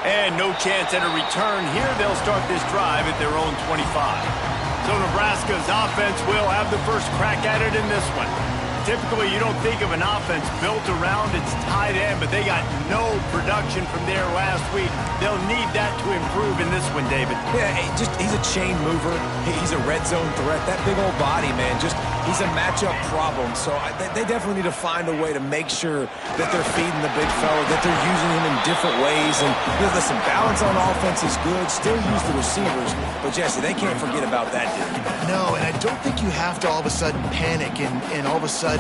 And no chance at a return here. They'll start this drive at their own 25. So Nebraska's offense will have the first crack at it in this one. Typically, you don't think of an offense built around its tight end, but they got no production from there last week. They'll need that to improve in this one, David. Yeah, he's a chain mover. He's a red zone threat. That big old body, man, he's a matchup problem. So they definitely need to find a way to make sure that they're feeding the big fella, that they're using him in different ways. And listen, balance on offense is good. Still use the receivers. But, Jesse, they can't forget about that dude. No, and I don't think you have to all of a sudden panic and all of a sudden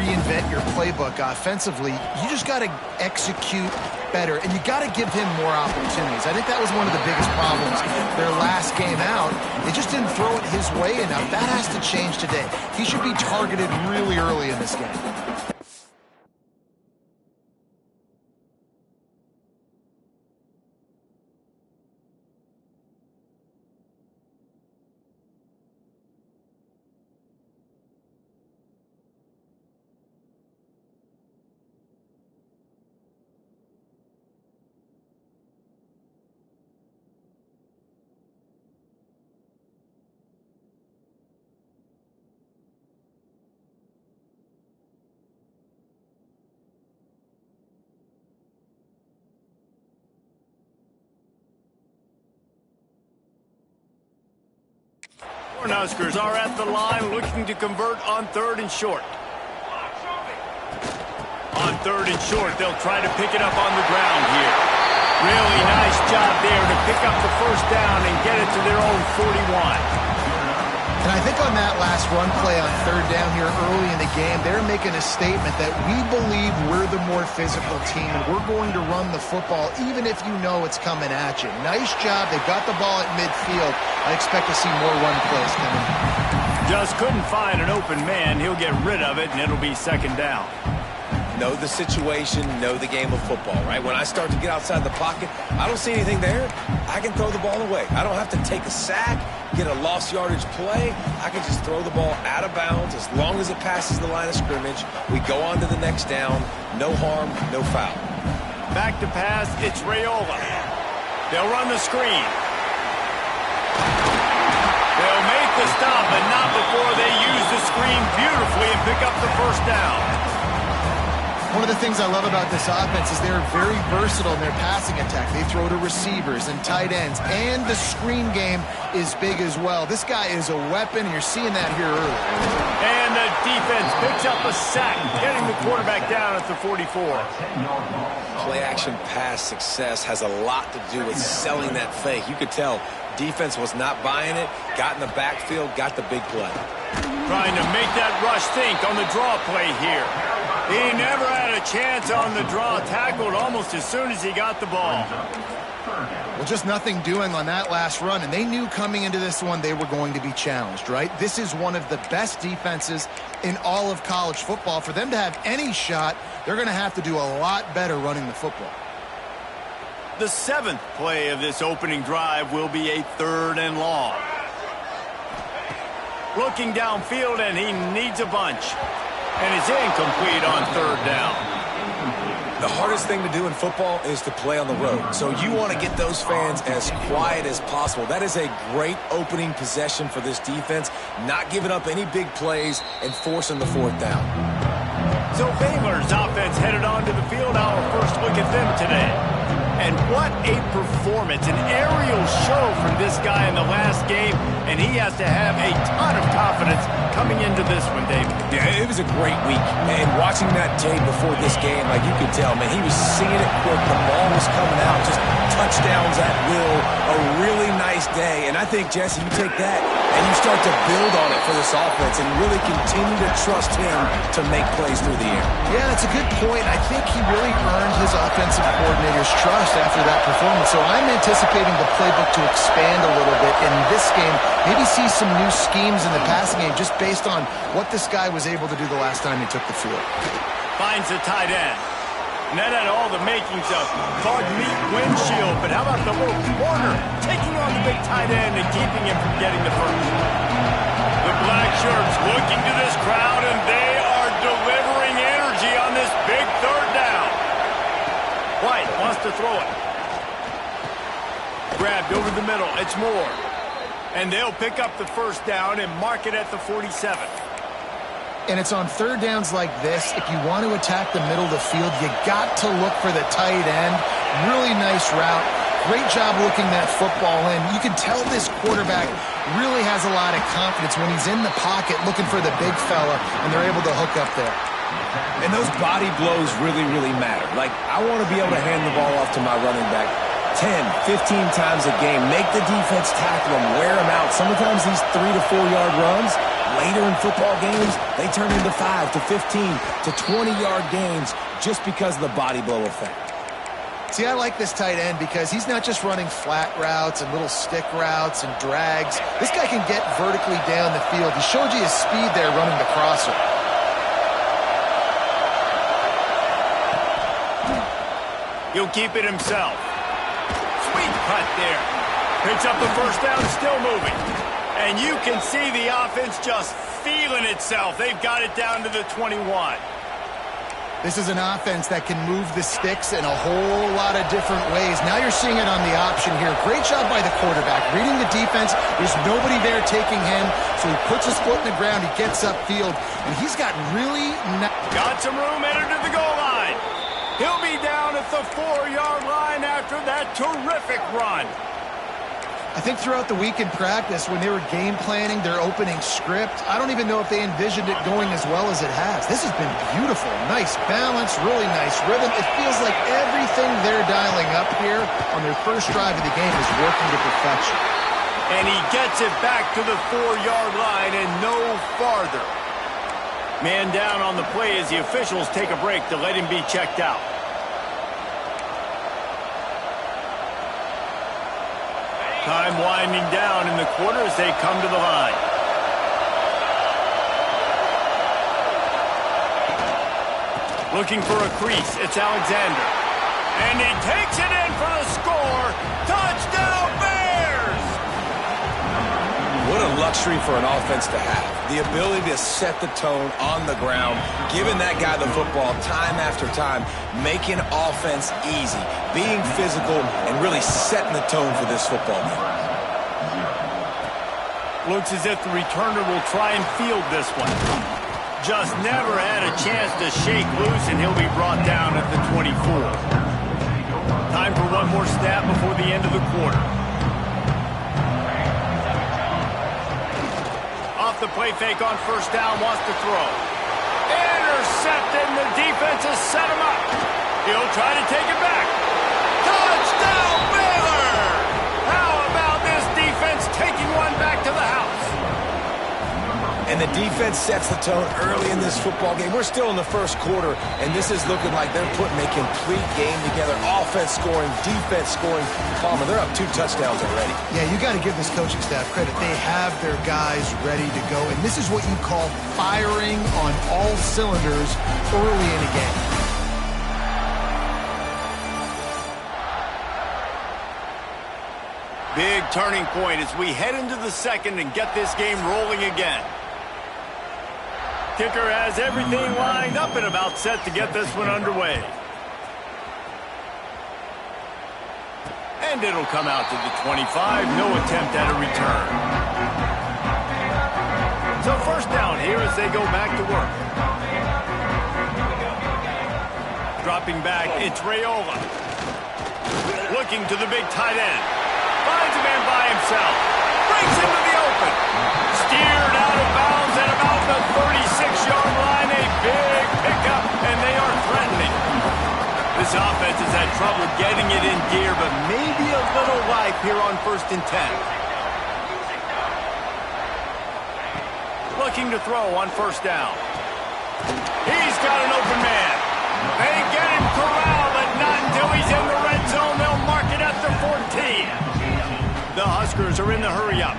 reinvent your playbook offensively. You just got to execute better, and you got to give him more opportunities. I think that was one of the biggest problems their last game out. They just didn't throw it his way enough. That has to change today. He should be targeted really early in this game. Cornhuskers are at the line looking to convert on 3rd and short. On 3rd and short, they'll try to pick it up on the ground here. Really nice job there to pick up the first down and get it to their own 41. And I think on that last run play on 3rd down here early in the game, they're making a statement that we believe we're the more physical team and we're going to run the football even if you know it's coming at you. Nice job. They got the ball at midfield. I expect to see more run plays coming. Just couldn't find an open man. He'll get rid of it, and it'll be 2nd down. Know the situation, know the game of football, right? When I start to get outside the pocket, I don't see anything there. I can throw the ball away. I don't have to take a sack, get a lost yardage play. I can just throw the ball out of bounds as long as it passes the line of scrimmage. We go on to the next down. No harm, no foul. Back to pass, it's Raiola. They'll run the screen. They'll make the stop, but not before they use the screen beautifully and pick up the first down. One of the things I love about this offense is they're very versatile in their passing attack. They throw to receivers and tight ends, and the screen game is big as well. This guy is a weapon, and you're seeing that here early. And the defense picks up a sack, getting the quarterback down at the 44. Play-action pass success has a lot to do with selling that fake. You could tell defense was not buying it, got in the backfield, got the big play. Trying to make that rush think on the draw play here. He never had a chance on the draw, tackled almost as soon as he got the ball. Well, just nothing doing on that last run, and they knew coming into this one they were going to be challenged, right? This is one of the best defenses in all of college football. For them to have any shot, they're going to have to do a lot better running the football. The 7th play of this opening drive will be a 3rd and long. Looking downfield, and he needs a bunch. And it's incomplete on 3rd down. The hardest thing to do in football is to play on the road. So you want to get those fans as quiet as possible. That is a great opening possession for this defense, not giving up any big plays and forcing the 4th down. So Baylor's offense headed onto the field. Our first look at them today. And what a performance, an aerial show from this guy in the last game, and he has to have a ton of confidence coming into this one, David. Yeah, it was a great week, and watching that tape before this game, like you could tell, man, he was seeing it quick, the ball was coming out, just touchdowns at will, a really nice day, and I think, Jesse, you take that and you start to build on it for this offense and really continue to trust him to make plays through the air. Yeah, that's a good point. I think he really earned his offensive coordinator's trust after that performance. So I'm anticipating the playbook to expand a little bit in this game. Maybe see some new schemes in the passing game just based on what this guy was able to do the last time he took the field. Finds a tight end. And that had all the makings of hard meat windshield, but how about the little corner taking on the big tight end and keeping him from getting the first? The black shirts looking to this crowd, and they are delivering energy on this big 3rd down. White wants to throw it. grabbed over the middle. It's Moore. And they'll pick up the first down and mark it at the 47. And it's on third downs like this. If you want to attack the middle of the field, you got to look for the tight end. Really nice route. Great job looking that football in. You can tell this quarterback really has a lot of confidence when he's in the pocket looking for the big fella, and they're able to hook up there. And those body blows really, really matter. Like, I want to be able to hand the ball off to my running back 10, 15 times a game. Make the defense tackle him, wear him out. Sometimes these 3 to 4 yard runs, later in football games, they turn into 5 to 15 to 20 yard gains just because of the body blow effect. See, I like this tight end because he's not just running flat routes and little stick routes and drags. This guy can get vertically down the field. He showed you his speed there running the crosser. He'll keep it himself. Sweet cut there. Picks up the first down, still moving. And you can see the offense just feeling itself. They've got it down to the 21. This is an offense that can move the sticks in a whole lot of different ways. Now you're seeing it on the option here. Great job by the quarterback. Reading the defense, there's nobody there taking him, so he puts his foot in the ground, he gets upfield, and he's got really... Got some room headed to the goal line. He'll be down at the 4-yard line after that terrific run. I think throughout the week in practice, when they were game planning their opening script, I don't even know if they envisioned it going as well as it has. This has been beautiful. Nice balance, really nice rhythm. It feels like everything they're dialing up here on their first drive of the game is working to perfection. And he gets it back to the 4-yard line and no farther. Man down on the play as the officials take a break to let him be checked out. Time winding down in the quarter as they come to the line. Looking for a crease, it's Alexander. And he takes it in for the score. Touchdown Bears! What a luxury for an offense to have. The ability to set the tone on the ground, giving that guy the football time after time, making offense easy, being physical, and really setting the tone for this football game. Looks as if the returner will try and field this one. Just never had a chance to shake loose, and he'll be brought down at the 24. Time for one more snap before the end of the quarter. Off the play fake on first down, wants to throw. Intercepted, and the defense has set him up. He'll try to take it back. Touchdown, Baylor! How about this defense taking one back to the house? And the defense sets the tone early in this football game. We're still in the first quarter, and this is looking like they're putting a complete game together. Offense scoring, defense scoring. Palmer, they're up 2 touchdowns already. Yeah, you got to give this coaching staff credit. They have their guys ready to go, and this is what you call firing on all cylinders early in a game. Big turning point as we head into the second and get this game rolling again. Kicker has everything lined up and about set to get this one underway. And it'll come out to the 25. No attempt at a return. So first down here as they go back to work. Dropping back, it's Raiola. Looking to the big tight end. Finds a man by himself. Breaks into the open. Steered out of bounds at about the 36-yard line. A big pickup, and they are threatening. This offense has had trouble getting it in gear, but maybe a little life here on 1st and 10. Looking to throw on first down. He's got an open man. They get him corralled, but not until he's in the red zone. They'll mark it at the 14. The Huskers are in the hurry-up.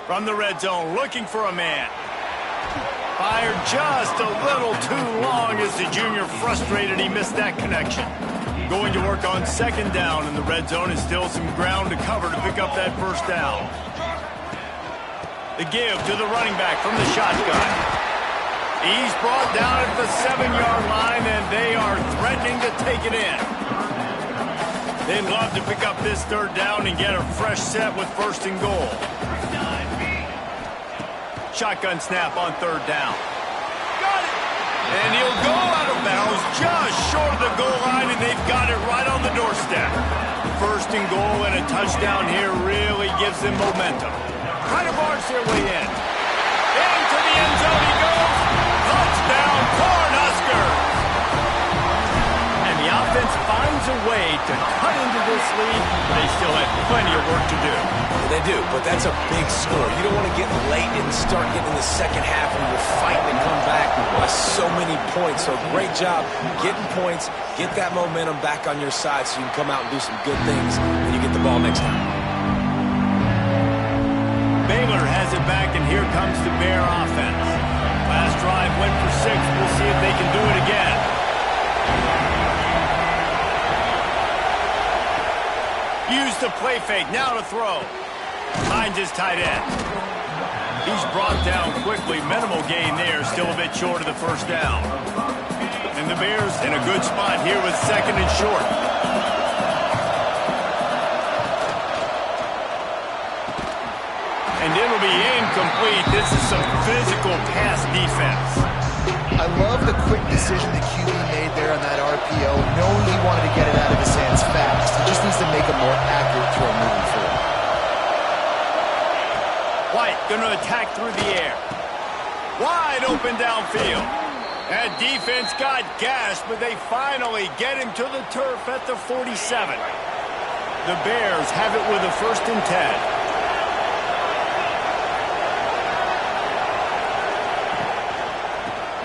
From the red zone, looking for a man. Fired just a little too long as the junior frustrated he missed that connection. Going to work on second down in the red zone is still some ground to cover to pick up that first down. The give to the running back from the shotgun. He's brought down at the 7-yard line, and they are threatening to take it in. They'd love to pick up this third down and get a fresh set with 1st and goal. Shotgun snap on 3rd down. Got it! And he'll go out of bounds just short of the goal line, and they've got it right on the doorstep. 1st and goal and a touchdown here really gives them momentum. Try to barge their way in. Into the end zone he goes. Touchdown, Cornhuskers! And the offense finds a way to cut into this lead. They still have plenty of work to do. Well, they do, but that's a big score. You don't want to get late and start getting in the second half when you're fighting and come back by so many points. So great job getting points, get that momentum back on your side so you can come out and do some good things when you get the ball next time. Baylor has it back, and here comes the Bear offense. Last drive went for 6. We'll see if they can do it again. Use the play fake, now to throw. Finds his tight end. He's brought down quickly. Minimal gain there, still a bit short of the 1st down. And the Bears in a good spot here with 2nd and short. And it'll be incomplete. This is some physical pass defense. I love the quick decision the QB made there on that RPO, knowing he wanted to get it out of his hands fast. He just needs to make a more accurate throw moving forward. White going to attack through the air. Wide open downfield. That defense got gashed, but they finally get him to the turf at the 47. The Bears have it with a 1st and 10.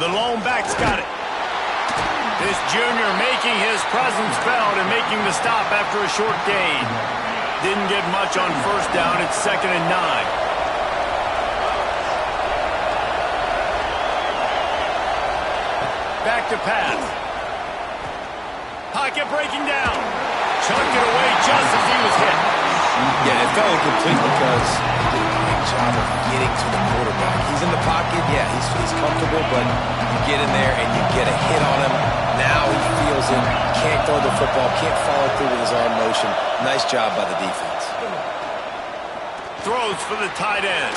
The lone back's got it. This junior making his presence felt and making the stop after a short gain. Didn't get much on 1st down. It's 2nd and 9. Back to pass. Pocket breaking down. Chucked it away just as he was hit. Yeah, it felt incomplete because he did a great job of getting to the quarterback. He's in the pocket, yeah, he's comfortable, but you get in there and you get a hit on him. Now he feels it, can't throw the football, can't follow through with his arm motion. Nice job by the defense. Throws for the tight end.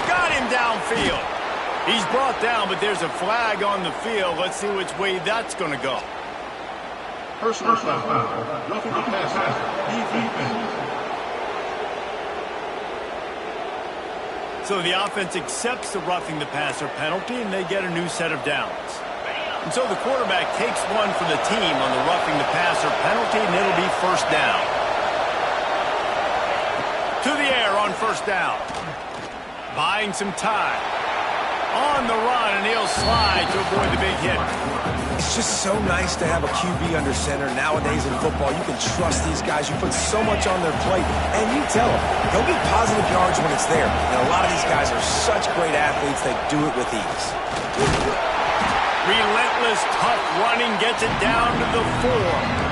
Got him downfield. He's brought down, but there's a flag on the field. Let's see which way that's going to go. Personal foul. Roughing the passer. Defense. So the offense accepts the roughing the passer penalty, and they get a new set of downs. And so the quarterback takes one for the team on the roughing the passer penalty, and it'll be 1st down. To the air on 1st down. Buying some time. On the run, and he'll slide to avoid the big hit. It's just so nice to have a QB under center. Nowadays in football, you can trust these guys. You put so much on their plate, and you tell them, they'll get positive yards when it's there. And a lot of these guys are such great athletes, they do it with ease. Relentless, tough running gets it down to the 4.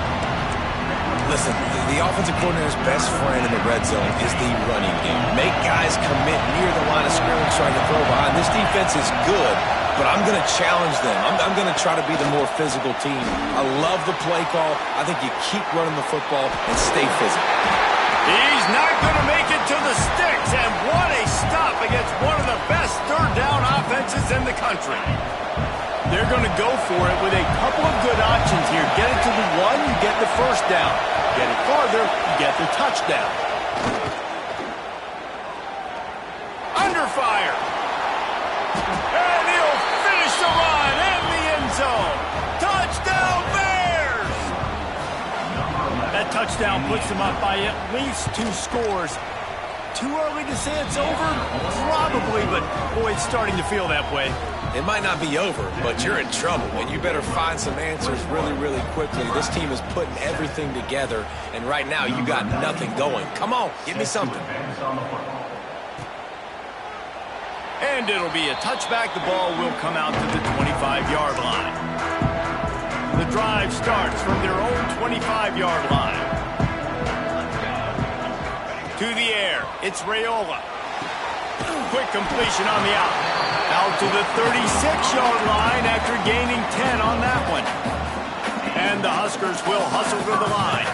Listen, the offensive coordinator's best friend in the red zone is the running game. Make guys commit near the line of scrimmage trying to throw behind. This defense is good, but I'm going to challenge them. I'm going to try to be the more physical team. I love the play call. I think you keep running the football and stay physical. He's not going to make it to the sticks, and what a stop against one of the best 3rd down offenses in the country. They're going to go for it with a couple of good options here. Get it to the 1, you get the 1st down. Get it farther, you get the touchdown. Under fire. And he'll finish the run in the end zone. Touchdown, Bears! That touchdown puts them up by at least 2 scores. Too early to say it's over? Probably, but boy, it's starting to feel that way. It might not be over, but you're in trouble, and you better find some answers really, really quickly. This team is putting everything together, and right now you got nothing going. Come on, give me something. And it'll be a touchback. The ball will come out to the 25-yard line. The drive starts from their own 25-yard line. To the air, it's Raiola. quick completion on the out. Out to the 36-yard line after gaining 10 on that one. And the Huskers will hustle to the line.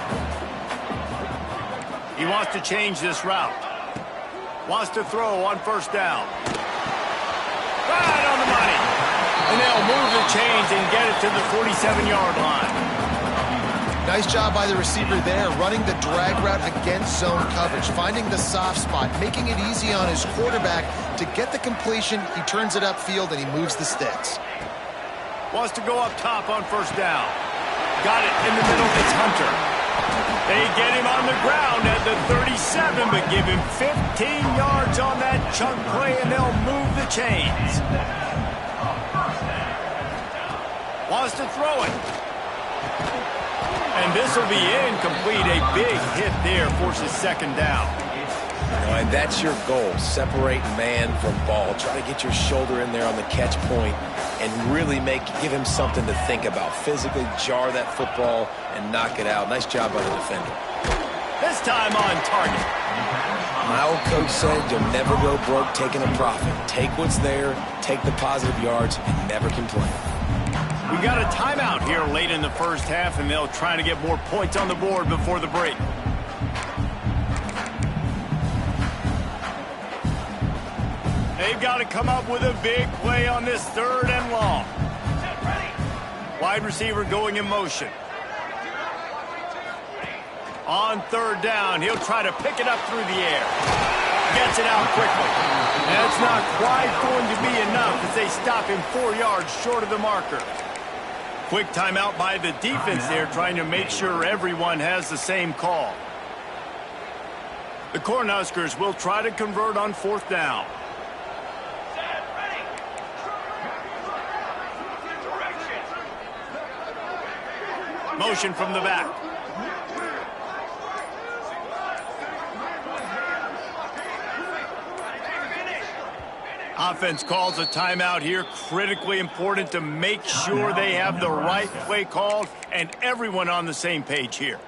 He wants to change this route. Wants to throw on first down. Right on the money. And they'll move the chains and get it to the 47-yard line. Nice job by the receiver there, running the drag route against zone coverage, finding the soft spot, making it easy on his quarterback to get the completion. He turns it upfield and he moves the sticks. Wants to go up top on first down. Got it in the middle. It's Hunter. They get him on the ground at the 37, but give him 15 yards on that chunk play, and they'll move the chains. Wants to throw it. And this will be incomplete. A big hit there, forces second down. And that's your goal. Separate man from ball. Try to get your shoulder in there on the catch point and really give him something to think about. Physically jar that football and knock it out. Nice job by the defender. This time on target. My old coach said you'll never go broke taking a profit. Take what's there, take the positive yards, and never complain. We got a timeout here late in the first half, and they'll try to get more points on the board before the break. They've got to come up with a big play on this 3rd and long. Wide receiver going in motion. On 3rd down, he'll try to pick it up through the air. Gets it out quickly. That's not quite going to be enough as they stop him 4 yards short of the marker. Quick timeout by the defense there, trying to make sure everyone has the same call. The Cornhuskers will try to convert on 4th down. Motion from the back. Offense calls a timeout here. Critically important to make sure they have the right play called and everyone on the same page here.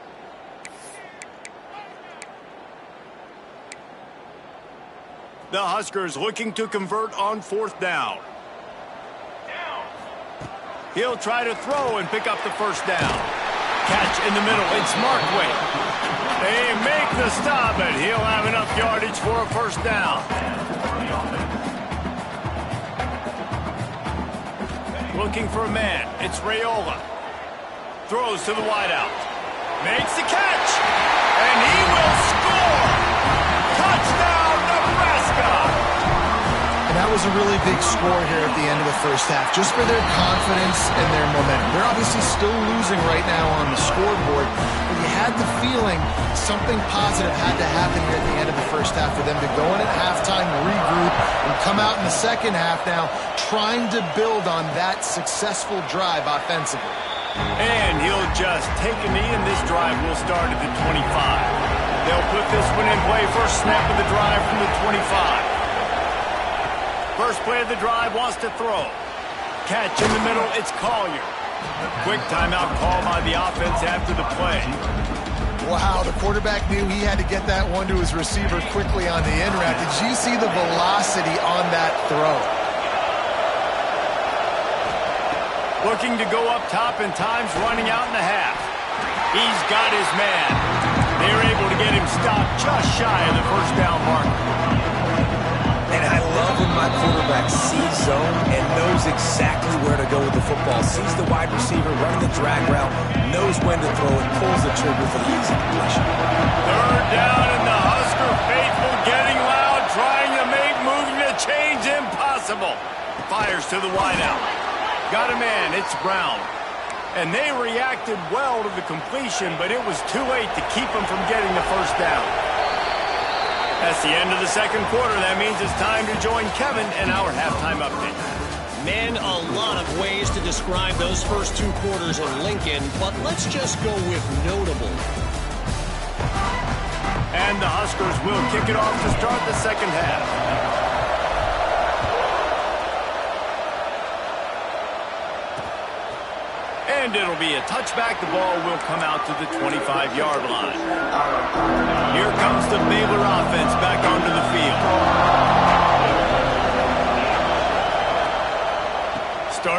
The Huskers looking to convert on 4th down. He'll try to throw and pick up the first down. Catch in the middle. It's Markway. They make the stop, and he'll have enough yardage for a first down. Looking for a man. It's Raiola. Throws to the wideout. Makes the catch. And he will score. Touchdown, Nebraska. And that was a really big score here at the end of the first half, just for their confidence and their momentum. They're obviously still losing right now on the scoreboard, but you had the feeling something positive had to happen here at the end of the first half for them to go in at halftime, regroup, and come out in the second half now trying to build on that successful drive offensively. And he'll just take a knee, and this drive will start at the 25. They'll put this one in play. First snap of the drive from the 25. First play of the drive, wants to throw. Catch in the middle, it's Collier. Quick timeout call by the offense after the play. Wow, the quarterback knew he had to get that one to his receiver quickly on the in route. Did you see the velocity on that throw? Looking to go up top, and time's running out in the half. He's got his man. They're able to get him stopped just shy of the first down mark. And I love when my quarterback sees zone and knows exactly where to go with the football. Sees the wide receiver running the drag route, knows when to throw it, pulls the trigger for the easy completion. 3rd down, and the Husker faithful getting loud, trying to make moving the chains impossible. Fires to the wideout. Got a man, it's Brown. And they reacted well to the completion, but it was too late to keep them from getting the first down. That's the end of the second quarter. That means it's time to join Kevin in our halftime update. Man, a lot of ways to describe those first 2 quarters in Lincoln, but let's just go with notable. And the Huskers will kick it off to start the second half. And it'll be a touchback. The ball will come out to the 25-yard line. Here comes the Baylor offense back onto the field.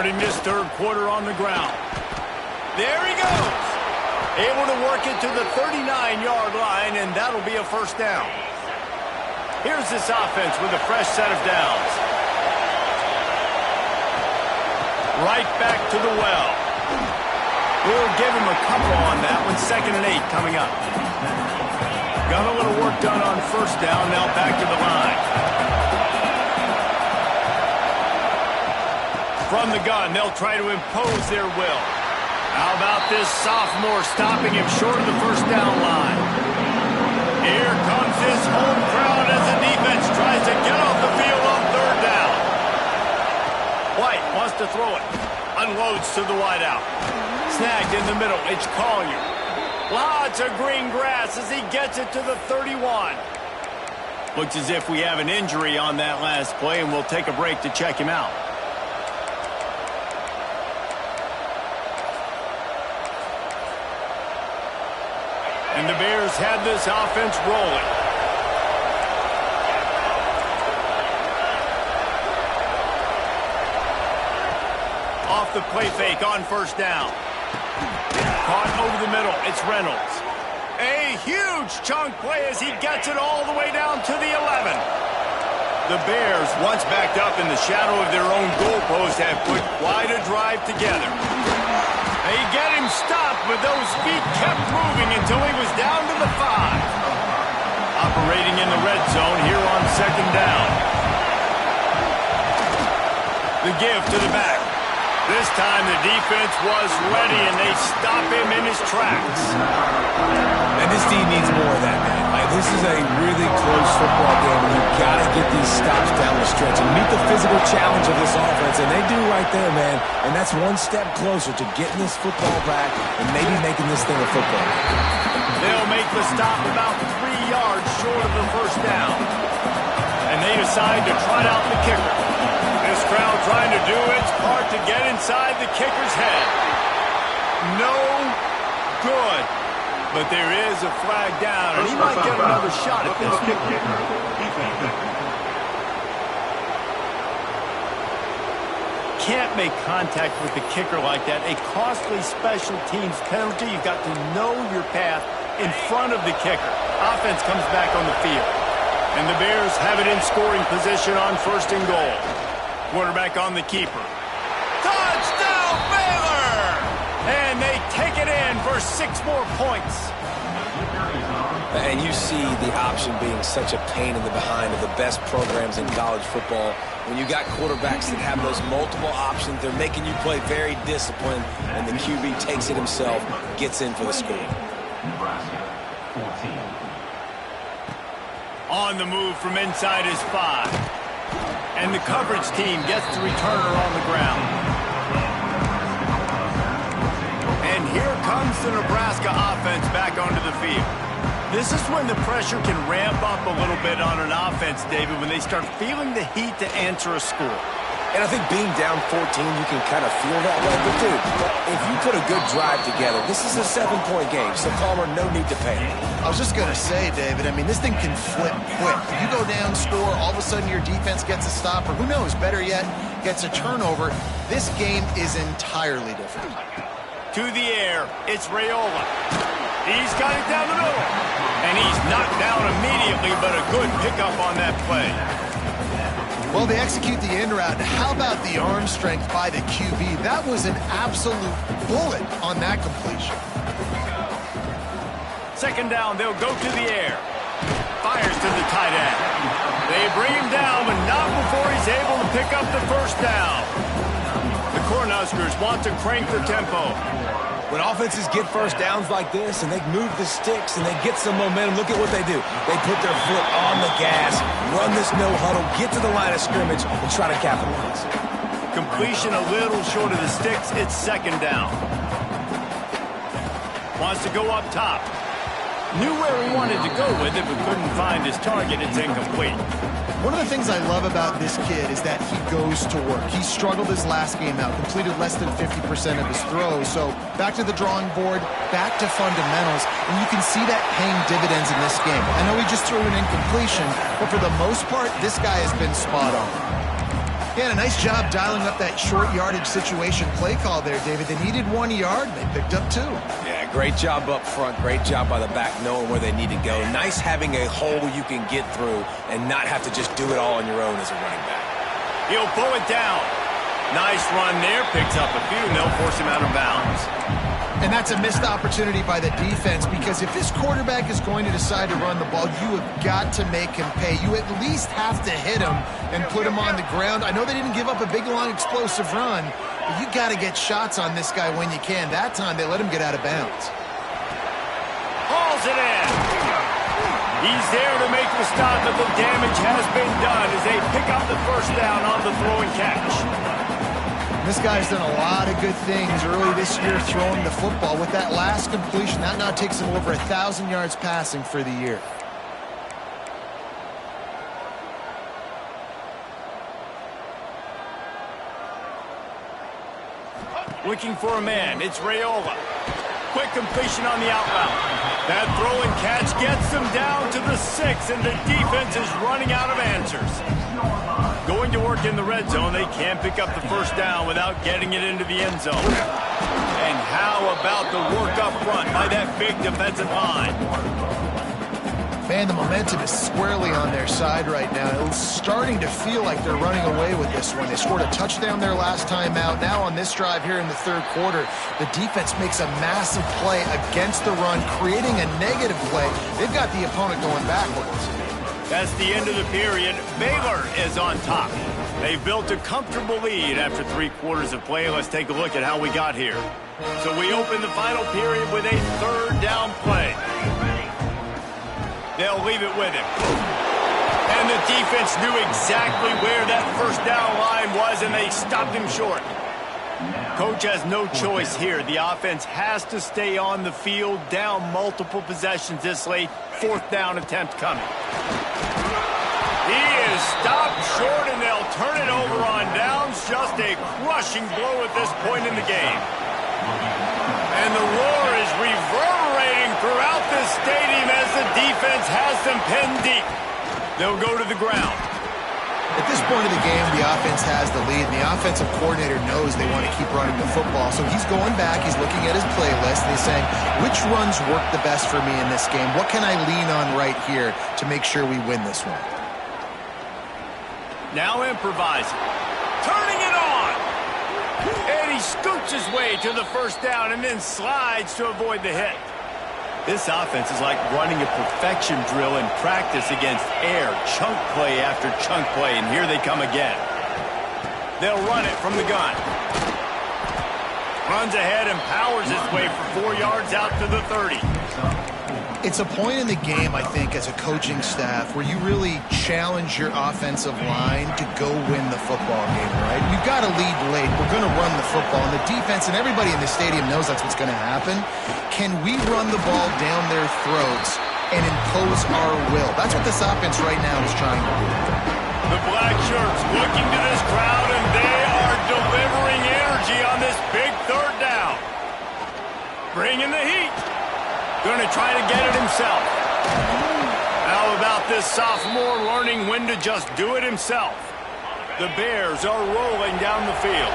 starting this third quarter on the ground. There he goes. Able to work it to the 39-yard line, and that'll be a first down. Here's this offense with a fresh set of downs. Right back to the well. We'll give him a couple on that one. 2nd and 8 coming up. Got a little work done on first down. Now back to the line. From the gun, they'll try to impose their will. How about this sophomore stopping him short of the first down line? Here comes his home crowd as the defense tries to get off the field on 3rd down. White wants to throw it. Unloads to the wideout. Snagged in the middle. It's Collier. Lots of green grass as he gets it to the 31. Looks as if we have an injury on that last play, and we'll take a break to check him out. And the Bears had this offense rolling. Off the play fake on first down. Caught over the middle. It's Reynolds. A huge chunk play as he gets it all the way down to the 11. The Bears, once backed up in the shadow of their own goalpost, have put quite a drive together. They get him stopped, but those feet kept moving until he was down to the 5. Operating in the red zone here on 2nd down. The give to the back. This time the defense was ready, and they stop him in his tracks. And this team needs more of that, man. Like, this is a really close football game, and you've got to get these stops down the stretch and meet the physical challenge of this offense, and they do right there, man. And that's one step closer to getting this football back and maybe making this thing a football game. They'll make the stop about 3 yards short of the first down. And they decide to trot out the kicker. This crowd trying to do its part to get inside the kicker's head. No good. But there is a flag down, and he might get another shot at this. Can't make contact with the kicker like that. A costly special teams penalty. You've got to know your path in front of the kicker. Offense comes back on the field. And the Bears have it in scoring position on 1st and goal. Quarterback on the keeper. Touchdown, Baylor! And they take it in for 6 more points. And you see the option being such a pain in the behind of the best programs in college football. When you got quarterbacks that have those multiple options, they're making you play very disciplined, and the QB takes it himself, gets in for the score. Nebraska 14. On the move from inside his 5. And the coverage team gets the returner on the ground. And here comes the Nebraska offense back onto the field. This is when the pressure can ramp up a little bit on an offense, David, when they start feeling the heat to answer a score. And I think being down 14, you can kind of feel that way. But, dude, if you put a good drive together, this is a 7-point game. So, Palmer, no need to panic. I was just going to say, David, I mean, this thing can flip quick. You go down, score, all of a sudden your defense gets a stop, or who knows, better yet, gets a turnover. This game is entirely different. To the air, it's Raiola. He's got it down the middle. And he's knocked down immediately, but a good pickup on that play. Well, they execute the in route. How about the arm strength by the QB? That was an absolute bullet on that completion. 2nd down, they'll go to the air. Fires to the tight end. They bring him down, but not before he's able to pick up the first down. The Cornhuskers want to crank the tempo. When offenses get first downs like this and they move the sticks and they get some momentum, look at what they do. They put their foot on the gas, run this no huddle, get to the line of scrimmage, and try to capitalize. Completion a little short of the sticks. It's 2nd down. Wants to go up top. Knew where he wanted to go with it, but couldn't find his target. It's incomplete. One of the things I love about this kid is that he goes to work. He struggled his last game out, completed less than 50% of his throws. So back to the drawing board, back to fundamentals, and you can see that paying dividends in this game. I know he just threw an incompletion, but for the most part, this guy has been spot on. Yeah, and a nice job dialing up that short yardage situation play call there, David. They needed 1 yard, and they picked up 2. Yeah, great job up front. Great job by the back knowing where they need to go. Nice having a hole you can get through and not have to just do it all on your own as a running back. He'll pull it down. Nice run there. Picks up a few, and they'll force him out of bounds. And that's a missed opportunity by the defense, because if this quarterback is going to decide to run the ball, you have got to make him pay. You at least have to hit him and put him on the ground. I know they didn't give up a big, long, explosive run, but you got to get shots on this guy when you can. That time, they let him get out of bounds. Hauls it in. He's there to make the stop, but the damage has been done as they pick up the first down on the throw and catch. This guy's done a lot of good things early this year throwing the football. With that last completion, that now takes him over 1,000 yards passing for the year. Looking for a man. It's Raiola. Quick completion on the out route. That throw and catch gets them down to the 6, and the defense is running out of answers. Going to work in the red zone, they can't pick up the first down without getting it into the end zone. And how about the work up front by that big defensive line? Man, the momentum is squarely on their side right now. It's starting to feel like they're running away with this one. They scored a touchdown their last time out. Now on this drive here in the third quarter, the defense makes a massive play against the run, creating a negative play. They've got the opponent going backwards. That's the end of the period. Baylor is on top. They've built a comfortable lead after 3 quarters of play. Let's take a look at how we got here. So we open the final period with a third down play. They'll leave it with him. And the defense knew exactly where that first down line was, and they stopped him short. Coach has no choice here. The offense has to stay on the field, down multiple possessions this late. 4th down attempt coming. He is stopped short, and they'll turn it over on downs. Just a crushing blow at this point in the game. And the roar is reverberating throughout this stadium as the defense has them pinned deep. They'll go to the ground. At this point of the game, the offense has the lead, and the offensive coordinator knows they want to keep running the football. So he's going back, he's looking at his playlist, and he's saying, which runs work the best for me in this game? What can I lean on right here to make sure we win this one? Now improvising. Turning it on. And he scoots his way to the first down and then slides to avoid the hit. This offense is like running a perfection drill in practice against air, chunk play after chunk play, and here they come again. They'll run it from the gun. Runs ahead and powers his way for 4 yards out to the 30. It's a point in the game, I think, as a coaching staff where you really challenge your offensive line to go win the football game, right? We've got to lead late. We're going to run the football, and the defense and everybody in the stadium knows that's what's going to happen. Can we run the ball down their throats and impose our will? That's what this offense right now is trying to do. The black shirts looking to this crowd, and they are delivering energy on this big third down. Bringing the heat. Going to try to get it himself. How about this sophomore learning when to just do it himself? The Bears are rolling down the field.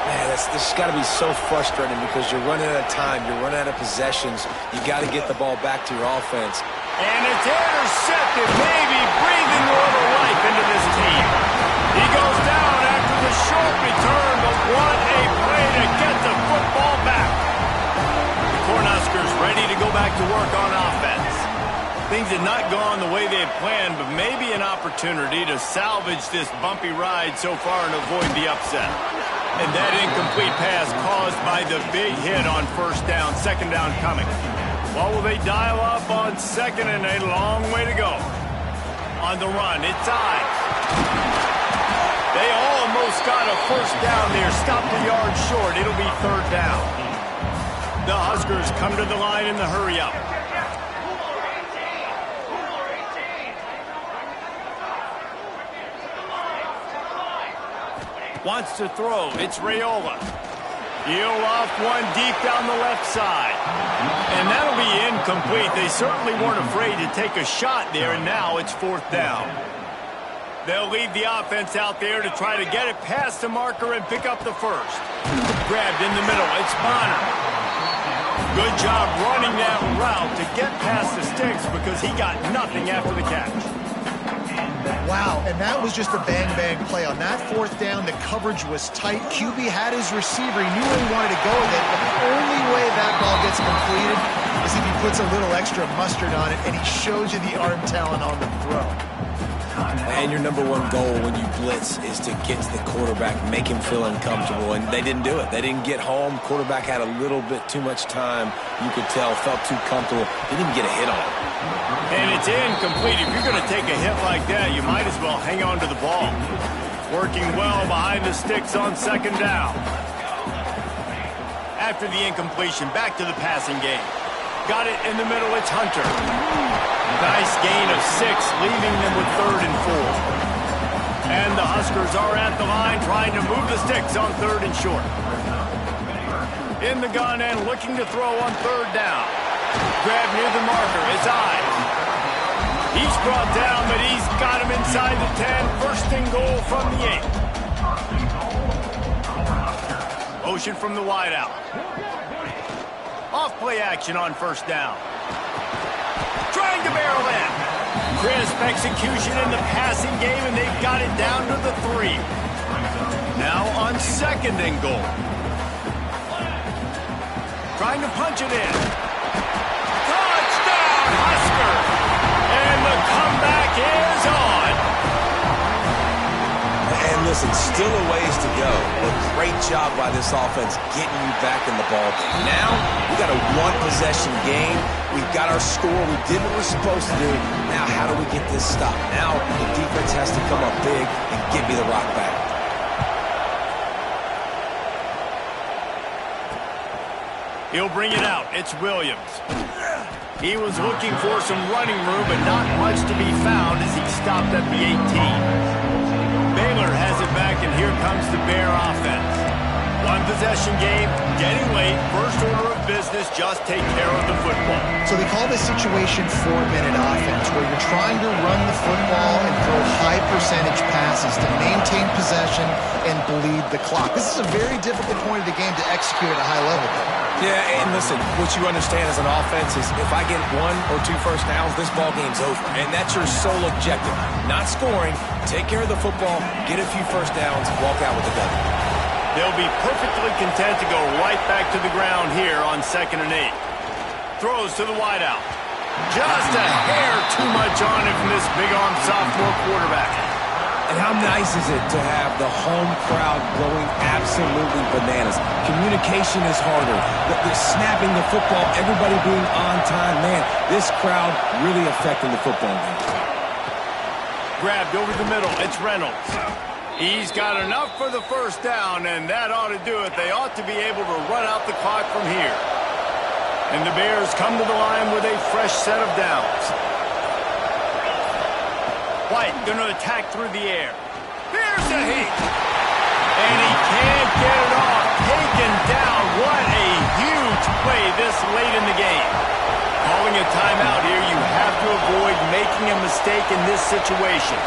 Man, this has got to be so frustrating because you're running out of time. You're running out of possessions. You got to get the ball back to your offense. And it's intercepted, maybe breathing a little life into this team. He goes down after the short return, but what a play to get the football back. Cornhuskers ready to go back to work on offense. Things had not gone the way they had planned, but maybe an opportunity to salvage this bumpy ride so far and avoid the upset. And that incomplete pass caused by the big hit on first down, second down coming. What will they dial up on second and a long way to go? On the run, it's Ives. They almost got a first down there, stopped a yard short. It'll be third down. The Huskers come to the line in the hurry-up. Wants to throw. It's Raiola. He'll off one deep down the left side. And that'll be incomplete. They certainly weren't afraid to take a shot there, and now it's fourth down. They'll lead the offense out there to try to get it past the marker and pick up the first. Grabbed in the middle. It's Bonner. Good job running that route to get past the sticks because he got nothing after the catch. Wow, and that was just a bang-bang play. On that fourth down, the coverage was tight. QB had his receiver. He knew where he wanted to go with it, but the only way that ball gets completed is if he puts a little extra mustard on it, and he shows you the arm talent on the throw. And your number one goal when you blitz is to get to the quarterback, make him feel uncomfortable, and they didn't do it. They didn't get home. Quarterback had a little bit too much time. You could tell, felt too comfortable. Didn't even get a hit on him. And it's incomplete. If you're going to take a hit like that, you might as well hang on to the ball. Working well behind the sticks on second down. After the incompletion, back to the passing game. Got it in the middle, it's Hunter. Nice gain of 6, leaving them with 3rd and 4. And the Huskers are at the line trying to move the sticks on 3rd and short. In the gun and looking to throw on 3rd down. Grab near the marker, it's Ives. He's brought down, but he's got him inside the 10. First and goal from the 8. Motion from the wideout. Off play action on 1st down. Trying to barrel in. Crisp execution in the passing game, and they've got it down to the 3. Now on 2nd and goal. Trying to punch it in. Touchdown, Huskers! And the comeback is on. And listen, still a ways to go, but great job by this offense getting you back in the ballgame. Now, we got a one-possession game. We've got our score. We did what we're supposed to do. Now, how do we get this stopped? Now, the defense has to come up big and give me the rock back. He'll bring it out. It's Williams. He was looking for some running room, but not much to be found as he stopped at the 18. Baylor has it back, and here comes the Bear offense. One-possession game, getting late. First order of business, just take care of the football. So they call this situation 4-minute offense, where you're trying to run the football and throw high-percentage passes to maintain possession and bleed the clock. This is a very difficult point of the game to execute at a high level. Yeah, and listen, what you understand as an offense is if I get 1 or 2 first downs, this ball game's over. And that's your sole objective. Not scoring, take care of the football, get a few first downs, walk out with the W. They'll be perfectly content to go right back to the ground here on 2nd and 8. Throws to the wideout. Just a hair too much on it from this big-arm sophomore quarterback. And how nice is it to have the home crowd going absolutely bananas? Communication is harder. The snapping the football, everybody being on time. Man, this crowd really affecting the football game. Grabbed over the middle. It's Reynolds. He's got enough for the first down, and that ought to do it. They ought to be able to run out the clock from here. And the Bears come to the line with a fresh set of downs. White going to attack through the air. There's a hit. And he can't get it off. Taken down. What a huge play this late in the game. Calling a timeout here, you have to avoid making a mistake in this situation.